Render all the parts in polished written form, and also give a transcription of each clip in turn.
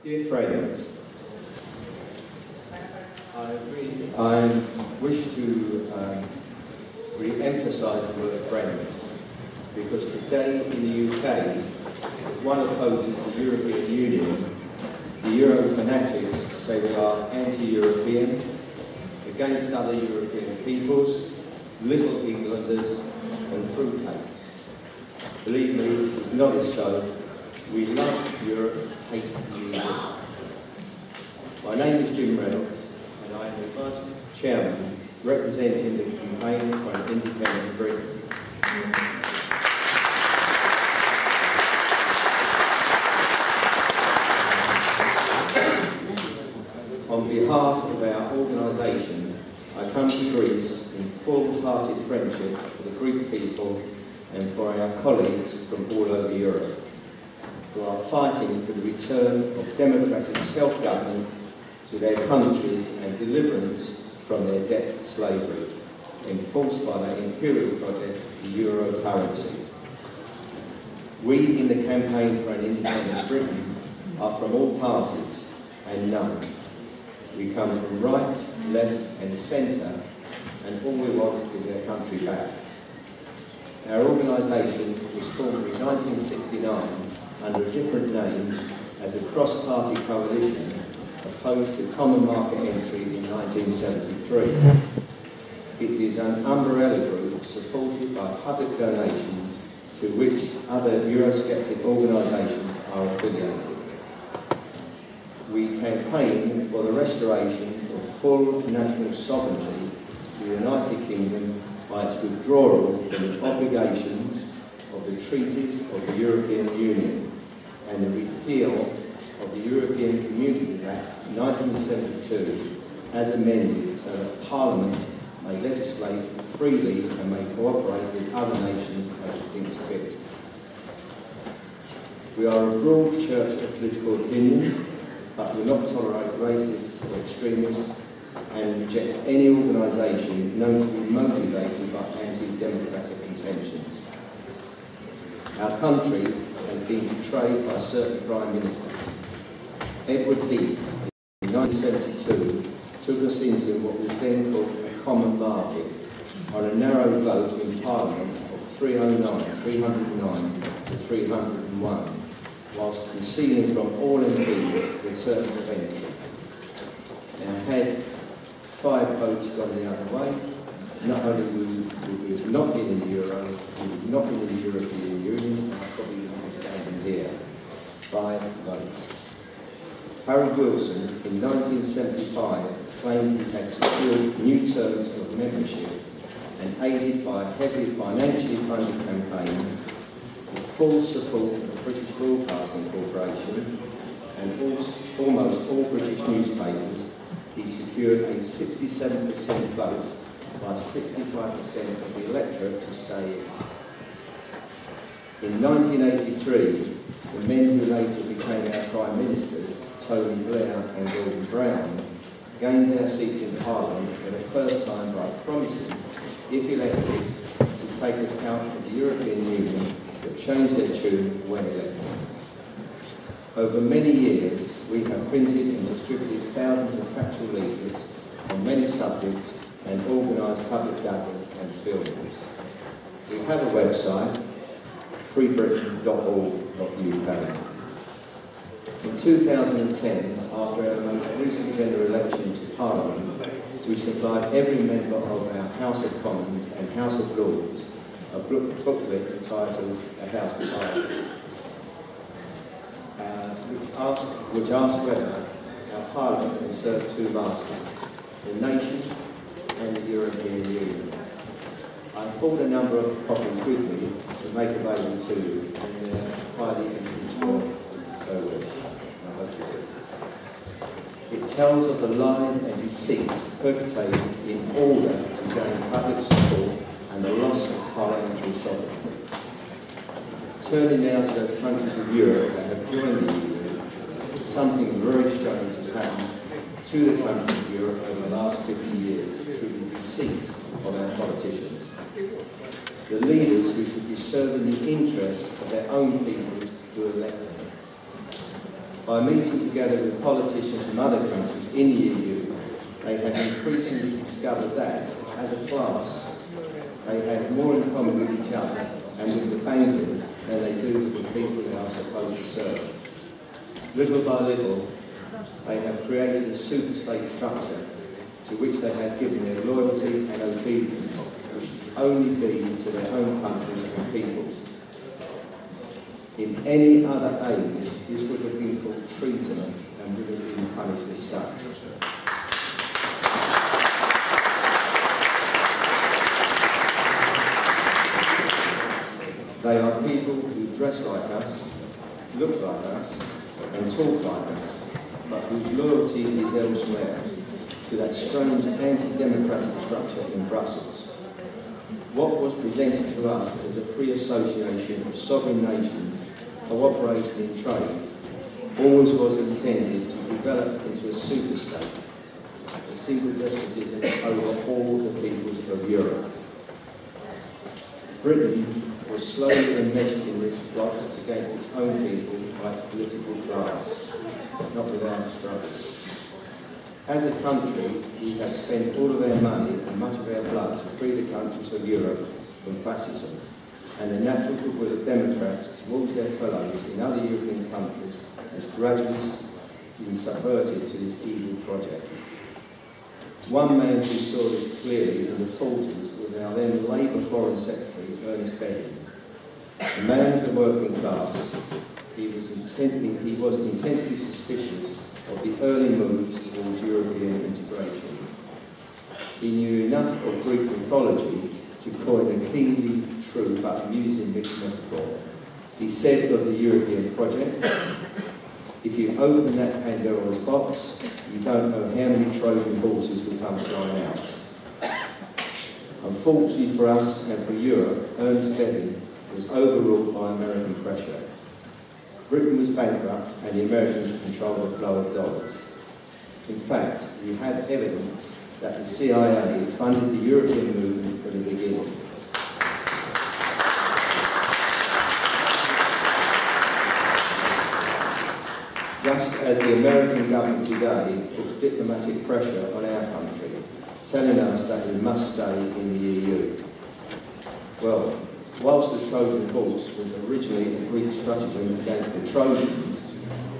Dear friends, I wish to re-emphasise the word friends, because today in the UK, if one opposes the European Union, the Euro fanatics say we are anti-European, against other European peoples, little Englanders and fruitcakes. Believe me, it is not so. We love Europe, hate Europe. My name is James Reynolds, and I am the Vice Chairman representing the campaign for an independent Britain. On behalf of our organisation, I come to Greece in full-hearted friendship for the Greek people and for our colleagues from all over Europe, who are fighting for the return of democratic self-government to their countries and deliverance from their debt slavery, enforced by their imperial project, the euro currency. We in the campaign for an independent Britain are from all parties and none. We come from right, left and centre, and all we want is our country back. Our organisation was formed in 1969 under a different name as a cross-party coalition opposed to common market entry in 1973. It is an umbrella group supported by public donation to which other Eurosceptic organisations are affiliated. We campaign for the restoration of full national sovereignty to the United Kingdom by its withdrawal from the obligations of the treaties of the European Union and the repeal of the European Communities Act 1972 as amended so that Parliament may legislate freely and may cooperate with other nations as it thinks fit. We are a broad church of political opinion, but will not tolerate racists or extremists and rejects any organisation known to be motivated by anti-democratic intentions. Our country has been betrayed by certain Prime Ministers. Edward Heath, in 1972, took us into what was then called a common market on a narrow vote in Parliament of 309 to 301, whilst concealing from all MPs the terms of entry. Now, had 5 votes gone the other way, not only would we have not been in the Euro, we would not be in the European Union, and I probably wouldn't be standing here. 5 votes. Harold Wilson, in 1975, claimed he had secured new terms of membership and, aided by a heavily financially funded campaign, with full support of the British Broadcasting Corporation and almost all British newspapers, he secured a 67% vote by 65% of the electorate to stay in. In 1983, the men who later became our Prime Ministers, Tony Blair and Gordon Brown, gained their seats in Parliament for the first time by promising, if elected, to take us out of the European Union, but change their tune when elected. Over many years, we have printed and distributed thousands of factual leaflets on many subjects and organised public gatherings and films. We have a website, freebritain.org.uk. In 2010, after our most recent general election to Parliament, we supplied every member of our House of Commons and House of Lords a booklet entitled A House Divided, which asks whether our Parliament can serve 2 masters, the nation and the European Union. I pulled a number of copies with me to make available to you, and they're highly encouraged so wish. I hope you do. It tells of the lies and deceit perpetrated in order to gain public support and the loss of parliamentary sovereignty. Turning now to those countries of Europe that have joined the EU, something very strange has happened to the countries of Europe over the last 50 years through the deceit of our politicians. The leaders who should be serving the interests of their own peoples who elect them. By meeting together with politicians from other countries in the EU, they have increasingly discovered that, as a class, they have more in common with each other and with the bankers than they do with the people they are supposed to serve. Little by little, they have created a super-state structure to which they have given their loyalty and obedience, which should only be to their own countries and peoples. In any other age, this would have been called treason and would have been punished as such. They are people who dress like us, look like us, and talk like us, but whose loyalty is elsewhere, to that strange anti-democratic structure in Brussels. What was presented to us as a free association of sovereign nations cooperating in trade always was intended to develop into a super-state, a single despotism over all the peoples of Europe. Britain was slowly enmeshed in this plot against its own people by its political class, not without a struggle. As a country, we have spent all of our money and much of our blood to free the countries of Europe from fascism, and the natural goodwill of democrats towards their fellows in other European countries has gradually been subverted to this evil project. One man who saw this clearly in the 40s was our then Labour Foreign Secretary, Ernest Bevin. A man of the working class, he was intensely suspicious of the early moves towards European integration. He knew enough of Greek mythology to coin a keenly true but amusing mixed metaphor. He said of the European project, if you open that Pandora's box, you don't know how many Trojan horses will come flying out. Unfortunately for us and for Europe, Ernest Bevin was overruled by American pressure. Britain was bankrupt and the Americans controlled the flow of dollars. In fact, we had evidence that the CIA funded the European movement from the beginning. Just as the American government today puts diplomatic pressure on our country, telling us that we must stay in the EU. Well, whilst the Trojan horse was originally a Greek stratagem against the Trojans,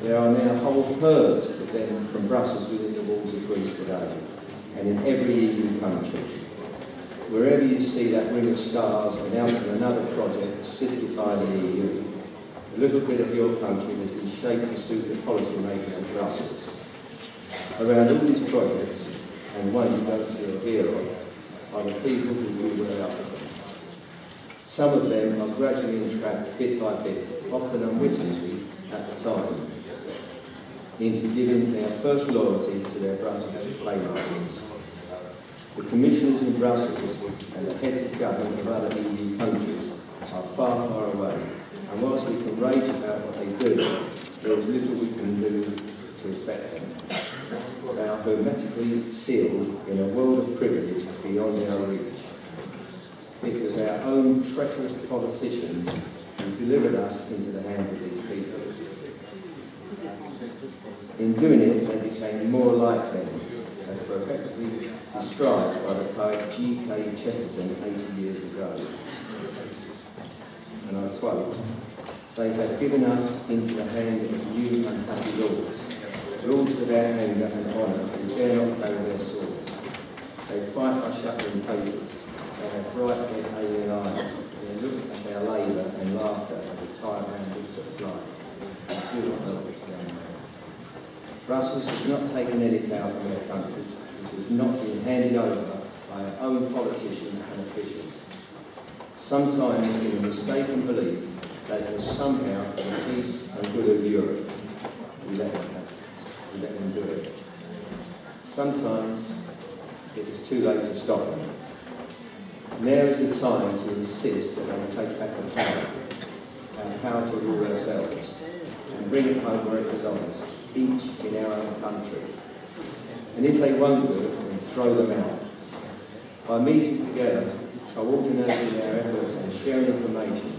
there are now whole herds of them from Brussels within the walls of Greece today, and in every EU country. Wherever you see that ring of stars announcing another project assisted by the EU, a little bit of your country has been shaped to suit the policymakers of Brussels. Around all these projects, and one you don't see or hear of, are the people who we were out of them. Some of them are gradually entrapped bit by bit, often unwittingly at the time, into giving their first loyalty to their Brussels paymasters. The commissioners in Brussels and the heads of government of other EU countries are far, far away, and whilst we can rage about what they do, there is little we can do to affect them. They are hermetically sealed in a world of privilege beyond our reach. It was our own treacherous politicians who delivered us into the hands of these people. In doing it, they became more like them, as perfectly described by the poet G.K. Chesterton 80 years ago. And I quote, "They have given us into the hand of new unhappy lords, lords without anger and honour, who dare not carry their swords. They fight by shuttering papers. They have bright red alien eyes. They look at our labour and laughter as a tired man looks at flies. They do not know what's going on." Brussels has not taken any power from their countries, which has not been handed over by our own politicians and officials. Sometimes in the mistaken belief that it was somehow for the peace and good of Europe, we let them do it. Sometimes it was too late to stop them. Now is the time to insist that they take back the power, our power to rule ourselves, and bring it home where it belongs, each in our own country. And if they won't do it, then throw them out. By meeting together, coordinating our efforts and sharing information,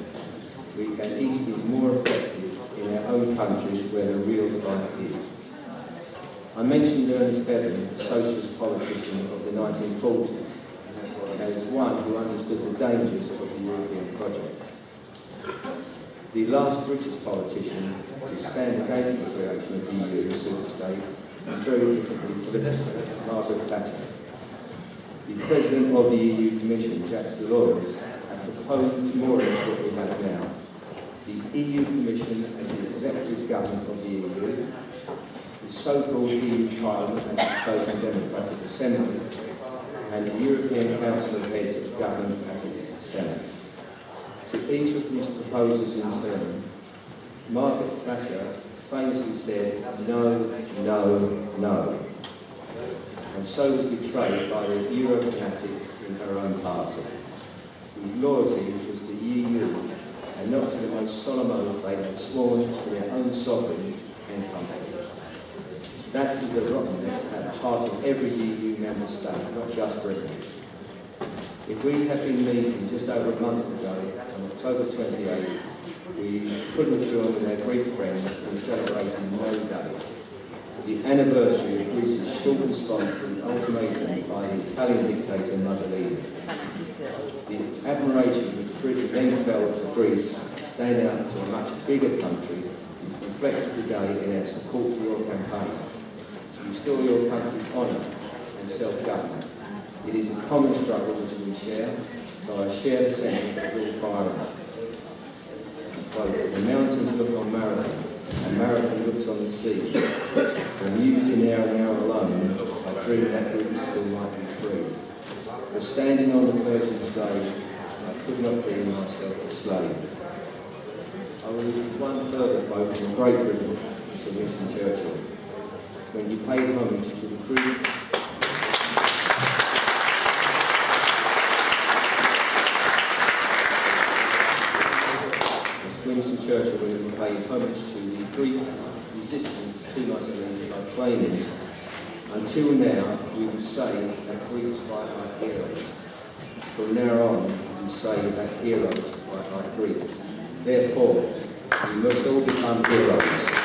we can each be more effective in their own countries where the real fight is. I mentioned Ernest Bevin, the socialist politician of the 1940s, as one who understood the dangers of the European project. The last British politician to stand against the creation of the EU superstate was very differently political, Margaret Thatcher. The President of the EU Commission, Jacques Delors, had proposed more or less what we have now. The EU Commission as the executive government of the EU, the so-called EU Parliament as its total democratic assembly, and the European Council of Heads of Government as its Senate. To each of these proposals in turn, Margaret Thatcher famously said, no, no, no, and so was betrayed by the Euro fanatics in her own party, whose loyalty was to the EU and not to the most solemn oath they had sworn to their own sovereigns and country. That is the rottenness at the heart of every EU member state, not just Britain. If we had been meeting just over a month ago, on October 28th, we could have joined with our Greek friends in celebrating No Day, the anniversary of Greece's short response to the ultimatum by the Italian dictator Mussolini. The admiration which Britain then felt for Greece standing up to a much bigger country is reflected today in our support for your campaign to restore your country's honour and self-government. It is a common struggle which we share, so I share the sentiment of all firing. The mountains look on Marathon, and Marathon looks on the sea. For musing there an hour alone, I dream that Greece still might be free. For standing on the Persian's grave, I could not be myself a slave. I will leave one further quote from Great Britain, Sir Winston Churchill. When he paid homage to the Greek Winston Churchill, when he paid homage to the Greek resistance to Mussolini by claiming, until now we would say that Greeks fight like heroes. From now on we would say that heroes fight like Greeks. Therefore, we must all become heroes.